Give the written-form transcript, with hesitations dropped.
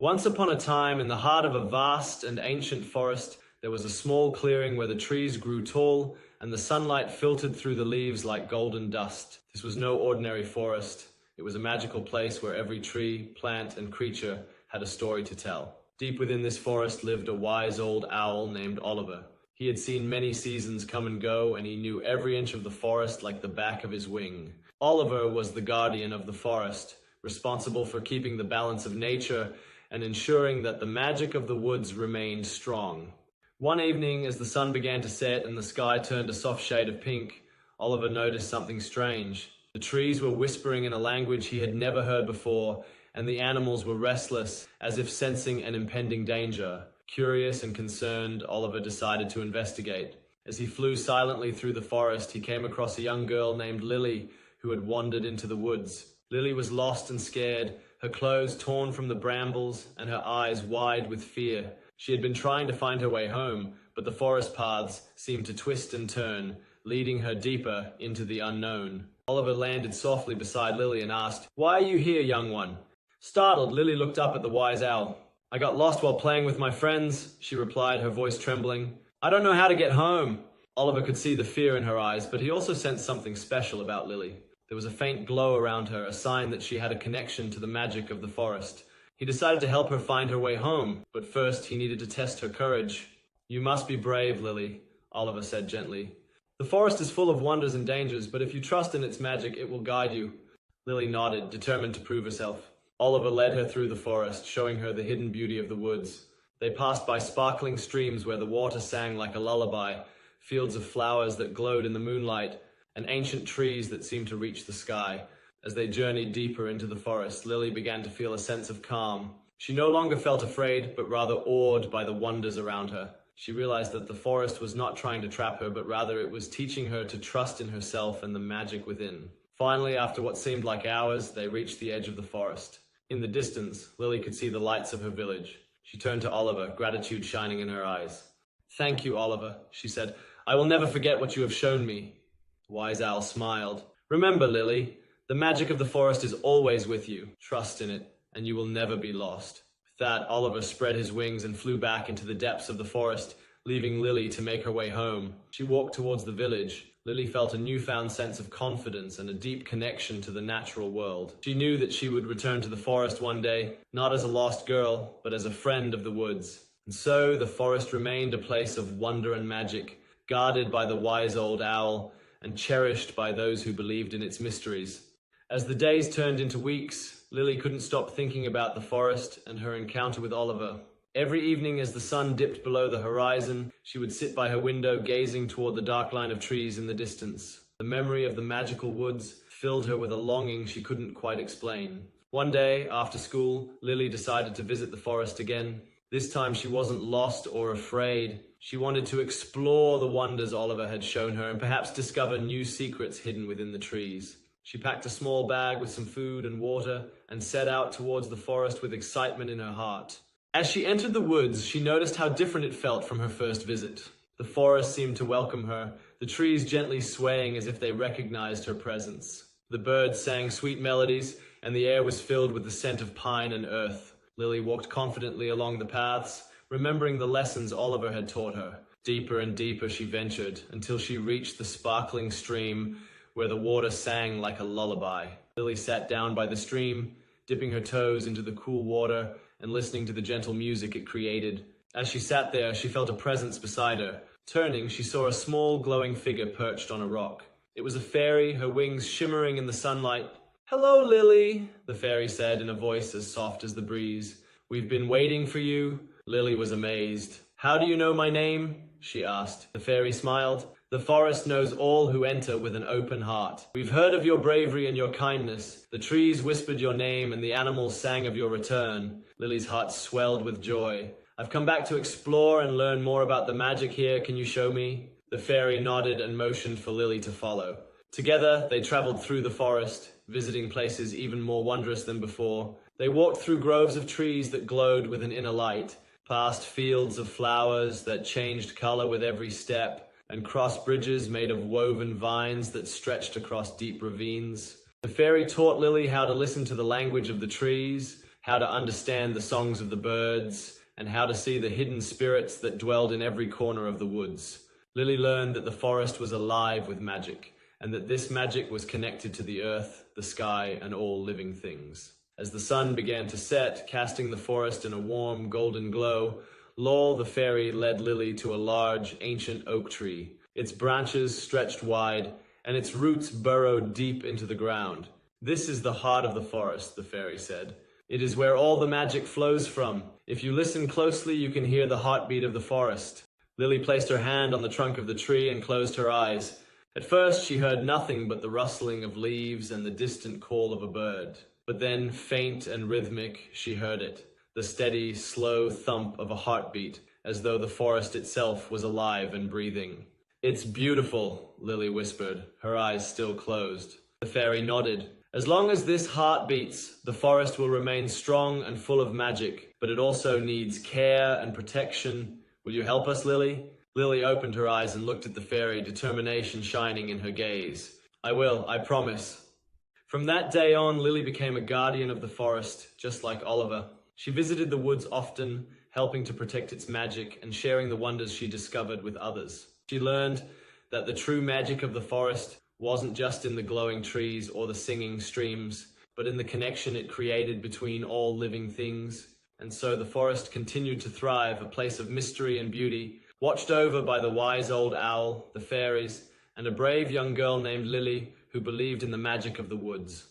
Once upon a time, in the heart of a vast and ancient forest, there was a small clearing where the trees grew tall and the sunlight filtered through the leaves like golden dust. This was no ordinary forest. It was a magical place where every tree, plant, and creature had a story to tell. Deep within this forest lived a wise old owl named Oliver. He had seen many seasons come and go, and he knew every inch of the forest like the back of his wing. Oliver was the guardian of the forest, responsible for keeping the balance of nature and ensuring that the magic of the woods remained strong. One evening, as the sun began to set and the sky turned a soft shade of pink, Oliver noticed something strange. The trees were whispering in a language he had never heard before, and the animals were restless, as if sensing an impending danger. Curious and concerned, Oliver decided to investigate. As he flew silently through the forest, he came across a young girl named Lily, who had wandered into the woods. Lily was lost and scared, her clothes torn from the brambles and her eyes wide with fear. She had been trying to find her way home, but the forest paths seemed to twist and turn, leading her deeper into the unknown. Oliver landed softly beside Lily and asked, "Why are you here, young one?" Startled, Lily looked up at the wise owl. "I got lost while playing with my friends," she replied, her voice trembling. "I don't know how to get home." Oliver could see the fear in her eyes, but he also sensed something special about Lily. There was a faint glow around her, a sign that she had a connection to the magic of the forest. He decided to help her find her way home, but first he needed to test her courage. "You must be brave, Lily," Oliver said gently. "The forest is full of wonders and dangers, but if you trust in its magic, it will guide you." Lily nodded, determined to prove herself. Oliver led her through the forest, showing her the hidden beauty of the woods. They passed by sparkling streams where the water sang like a lullaby, fields of flowers that glowed in the moonlight, and ancient trees that seemed to reach the sky. As they journeyed deeper into the forest, Lily began to feel a sense of calm. She no longer felt afraid, but rather awed by the wonders around her. She realized that the forest was not trying to trap her, but rather it was teaching her to trust in herself and the magic within. Finally, after what seemed like hours, they reached the edge of the forest. In the distance, Lily could see the lights of her village. She turned to Oliver, gratitude shining in her eyes. "Thank you, Oliver," she said. "I will never forget what you have shown me." The wise owl smiled. "Remember, Lily, the magic of the forest is always with you. Trust in it, and you will never be lost." With that, Oliver spread his wings and flew back into the depths of the forest, leaving Lily to make her way home. She walked towards the village. Lily felt a newfound sense of confidence and a deep connection to the natural world. She knew that she would return to the forest one day, not as a lost girl, but as a friend of the woods. And so the forest remained a place of wonder and magic, guarded by the wise old owl and cherished by those who believed in its mysteries. As the days turned into weeks, Lily couldn't stop thinking about the forest and her encounter with Oliver. Every evening as the sun dipped below the horizon, she would sit by her window gazing toward the dark line of trees in the distance. The memory of the magical woods filled her with a longing she couldn't quite explain. One day, after school, Lily decided to visit the forest again. This time she wasn't lost or afraid. She wanted to explore the wonders Oliver had shown her and perhaps discover new secrets hidden within the trees. She packed a small bag with some food and water and set out towards the forest with excitement in her heart. As she entered the woods, she noticed how different it felt from her first visit. The forest seemed to welcome her, the trees gently swaying as if they recognized her presence. The birds sang sweet melodies, and the air was filled with the scent of pine and earth. Lily walked confidently along the paths, remembering the lessons Oliver had taught her. Deeper and deeper she ventured, until she reached the sparkling stream where the water sang like a lullaby. Lily sat down by the stream, dipping her toes into the cool water and listening to the gentle music it created. As she sat there, she felt a presence beside her. Turning, she saw a small glowing figure perched on a rock. It was a fairy, her wings shimmering in the sunlight. "Hello, Lily," the fairy said in a voice as soft as the breeze. "We've been waiting for you." Lily was amazed. "How do you know my name?" she asked. The fairy smiled. "The forest knows all who enter with an open heart. We've heard of your bravery and your kindness. The trees whispered your name and the animals sang of your return." Lily's heart swelled with joy. "I've come back to explore and learn more about the magic here. Can you show me?" The fairy nodded and motioned for Lily to follow. Together, they traveled through the forest, visiting places even more wondrous than before. They walked through groves of trees that glowed with an inner light, past fields of flowers that changed color with every step, and crossed bridges made of woven vines that stretched across deep ravines. The fairy taught Lily how to listen to the language of the trees, how to understand the songs of the birds, and how to see the hidden spirits that dwelled in every corner of the woods. Lily learned that the forest was alive with magic, and that this magic was connected to the earth, the sky, and all living things. As the sun began to set, casting the forest in a warm golden glow, Lowell the fairy led Lily to a large, ancient oak tree. Its branches stretched wide, and its roots burrowed deep into the ground. "This is the heart of the forest," the fairy said. "It is where all the magic flows from. If you listen closely, you can hear the heartbeat of the forest." Lily placed her hand on the trunk of the tree and closed her eyes. At first, she heard nothing but the rustling of leaves and the distant call of a bird. But then, faint and rhythmic, she heard it, the steady, slow thump of a heartbeat, as though the forest itself was alive and breathing. "It's beautiful," Lily whispered, her eyes still closed. The fairy nodded. "As long as this heart beats, the forest will remain strong and full of magic, but it also needs care and protection. Will you help us, Lily?" Lily opened her eyes and looked at the fairy, determination shining in her gaze. "I will, I promise." From that day on, Lily became a guardian of the forest, just like Oliver. She visited the woods often, helping to protect its magic and sharing the wonders she discovered with others. She learned that the true magic of the forest wasn't just in the glowing trees or the singing streams, but in the connection it created between all living things. And so the forest continued to thrive, a place of mystery and beauty, watched over by the wise old owl, the fairies, and a brave young girl named Lily who believed in the magic of the woods.